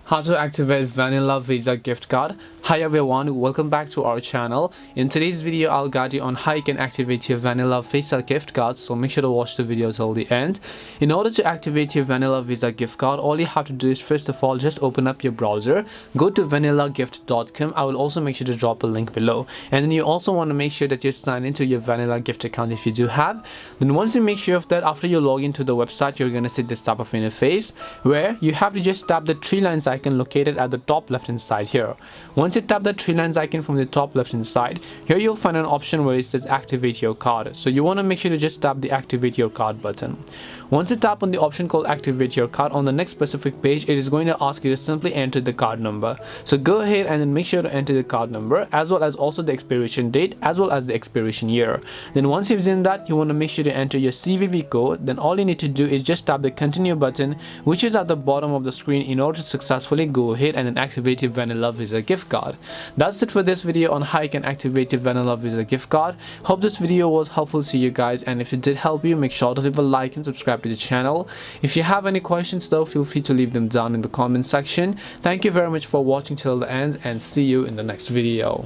How to activate Vanilla Visa gift card. Hi everyone, welcome back to our channel. In today's video I'll guide you on how you can activate your Vanilla Visa gift card, so make sure to watch the video till the end. In order to activate your Vanilla Visa gift card, all you have to do is first of all just open up your browser, go to vanillagift.com. I will also make sure to drop a link below, and then you also want to make sure that you sign into your Vanilla gift account if you do have. Then once you make sure of that, after you log into the website, you're gonna see this type of interface where you have to just tap the three lines icon located at the top left hand side here. Once you tap the three lines icon from the top left hand side, here you'll find an option where it says activate your card. So you want to make sure to just tap the activate your card button. Once you tap on the option called activate your card, on the next specific page it is going to ask you to simply enter the card number. So go ahead and then make sure to enter the card number, as well as also the expiration date, as well as the expiration year. Then once you've done that, you want to make sure to enter your CVV code. Then all you need to do is just tap the continue button, which is at the bottom of the screen, in order to successfully go ahead and then activate your Vanilla Visa gift card. That's it for this video on how you can activate your Vanilla Visa gift card. Hope this video was helpful to you guys, and if it did help you, make sure to leave a like and subscribe to the channel. If you have any questions though, feel free to leave them down in the comment section. Thank you very much for watching till the end, and see you in the next video.